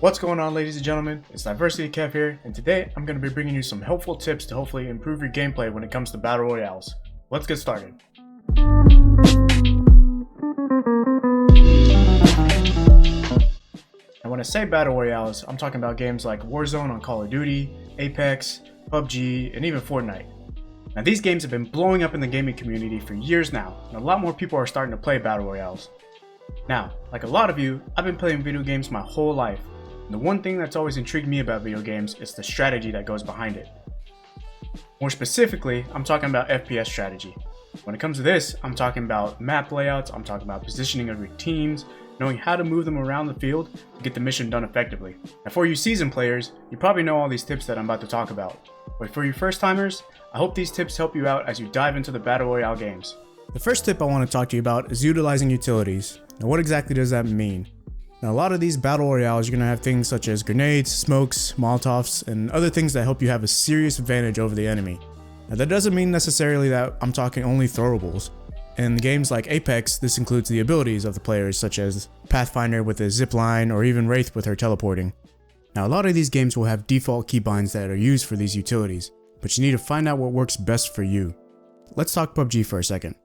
What's going on, ladies and gentlemen? It's Diversity Kev here, and today I'm going to be bringing you some helpful tips to hopefully improve your gameplay when it comes to Battle Royales. Let's get started. And when I say Battle Royales, I'm talking about games like Warzone on Call of Duty, Apex, PUBG, and even Fortnite. Now these games have been blowing up in the gaming community for years now, and a lot more people are starting to play Battle Royales. Now, like a lot of you, I've been playing video games my whole life. And the one thing that's always intrigued me about video games is the strategy that goes behind it. More specifically, I'm talking about FPS strategy. When it comes to this, I'm talking about map layouts, I'm talking about positioning of your teams, knowing how to move them around the field to get the mission done effectively. Now for you seasoned players, you probably know all these tips that I'm about to talk about. But for you first timers, I hope these tips help you out as you dive into the Battle Royale games. The first tip I want to talk to you about is utilizing utilities. Now what exactly does that mean? Now a lot of these Battle Royales, you're going to have things such as grenades, smokes, molotovs, and other things that help you have a serious advantage over the enemy. Now that doesn't mean necessarily that I'm talking only throwables. In games like Apex, this includes the abilities of the players such as Pathfinder with his zipline or even Wraith with her teleporting. Now a lot of these games will have default keybinds that are used for these utilities, but you need to find out what works best for you. Let's talk PUBG for a second.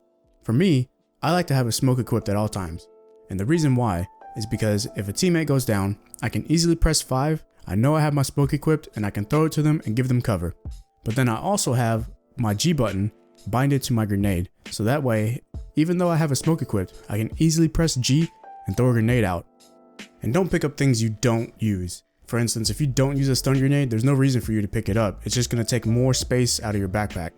For me, I like to have a smoke equipped at all times, and the reason why is because if a teammate goes down, I can easily press 5, I know I have my smoke equipped and I can throw it to them and give them cover. But then I also have my G button binded to my grenade, so that way, even though I have a smoke equipped, I can easily press G and throw a grenade out. And don't pick up things you don't use. For instance, if you don't use a stun grenade, there's no reason for you to pick it up, it's just going to take more space out of your backpack.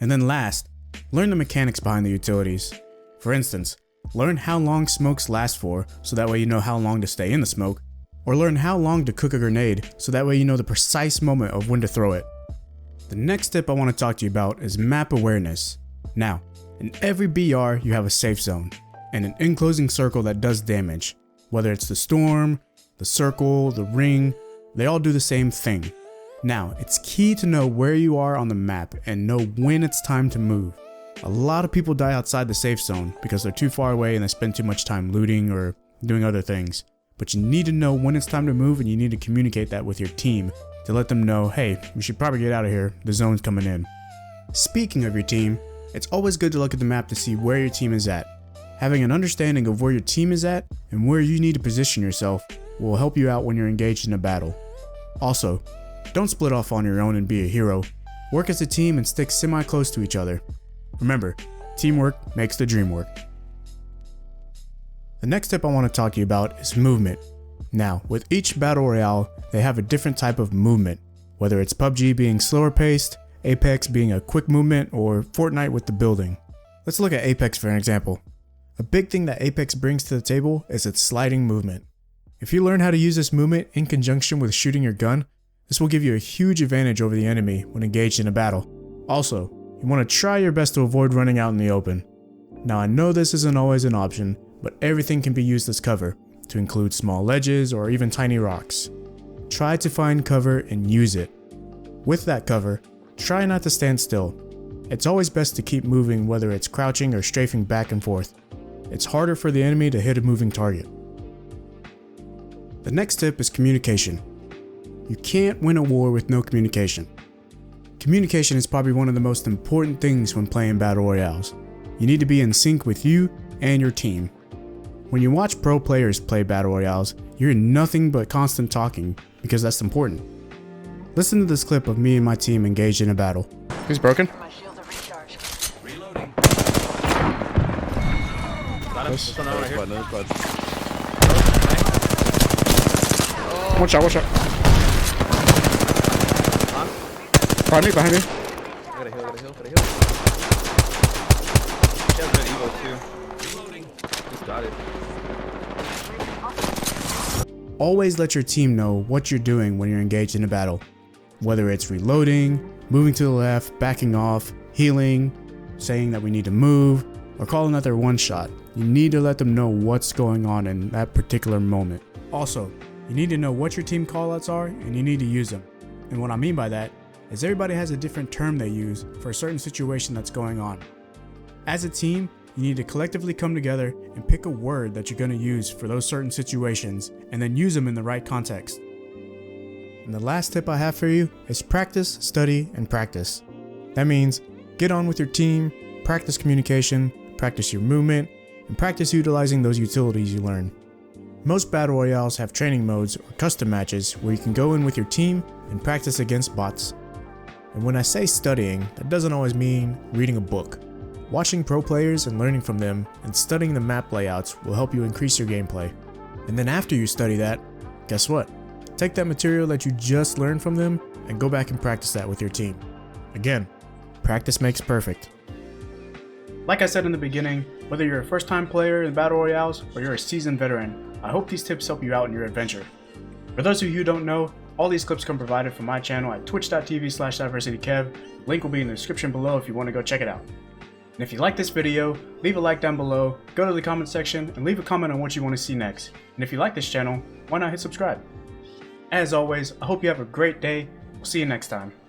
And then last, learn the mechanics behind the utilities. For instance, learn how long smokes last for, so that way you know how long to stay in the smoke, or learn how long to cook a grenade, so that way you know the precise moment of when to throw it. The next tip I want to talk to you about is map awareness. Now, in every BR you have a safe zone, and an enclosing circle that does damage. Whether it's the storm, the circle, the ring, they all do the same thing. Now, it's key to know where you are on the map and know when it's time to move. A lot of people die outside the safe zone because they're too far away and they spend too much time looting or doing other things. But you need to know when it's time to move, and you need to communicate that with your team to let them know, hey, we should probably get out of here, the zone's coming in. Speaking of your team, it's always good to look at the map to see where your team is at. Having an understanding of where your team is at and where you need to position yourself will help you out when you're engaged in a battle. Also, don't split off on your own and be a hero. Work as a team and stick semi-close to each other. Remember, teamwork makes the dream work. The next tip I want to talk to you about is movement. Now, with each Battle Royale, they have a different type of movement, whether it's PUBG being slower paced, Apex being a quick movement, or Fortnite with the building. Let's look at Apex for an example. A big thing that Apex brings to the table is its sliding movement. If you learn how to use this movement in conjunction with shooting your gun, this will give you a huge advantage over the enemy when engaged in a battle. Also, you want to try your best to avoid running out in the open. Now I know this isn't always an option, but everything can be used as cover, to include small ledges or even tiny rocks. Try to find cover and use it. With that cover, try not to stand still. It's always best to keep moving, whether it's crouching or strafing back and forth. It's harder for the enemy to hit a moving target. The next tip is communication. You can't win a war with no communication. Communication is probably one of the most important things when playing Battle Royales. You need to be in sync with you and your team. When you watch pro players play Battle Royales, you hear nothing but constant talking because that's important. Listen to this clip of me and my team engaged in a battle. He's broken. My shields are recharged. Reloading. Got him. This one right here. One shot, one shot. Behind me, behind me. I gotta heal. She has good evo too. Reloading. Just got it. Always let your team know what you're doing when you're engaged in a battle. Whether it's reloading, moving to the left, backing off, healing, saying that we need to move, or calling out their one shot. You need to let them know what's going on in that particular moment. Also, you need to know what your team callouts are and you need to use them. And what I mean by that is everybody has a different term they use for a certain situation that's going on. As a team, you need to collectively come together and pick a word that you're going to use for those certain situations and then use them in the right context. And the last tip I have for you is practice, study, and practice. That means get on with your team, practice communication, practice your movement, and practice utilizing those utilities you learn. Most battle royales have training modes or custom matches where you can go in with your team and practice against bots. And when I say studying, that doesn't always mean reading a book. Watching pro players and learning from them and studying the map layouts will help you increase your gameplay. And then after you study that, guess what? Take that material that you just learned from them and go back and practice that with your team. Again, practice makes perfect. Like I said in the beginning, whether you're a first time player in battle royales or you're a seasoned veteran, I hope these tips help you out in your adventure. For those of you who don't know, all these clips come provided from my channel at twitch.tv/diversitykev. Link will be in the description below if you want to go check it out. And if you like this video, leave a like down below, go to the comment section, and leave a comment on what you want to see next. And if you like this channel, why not hit subscribe? As always, I hope you have a great day. We'll see you next time.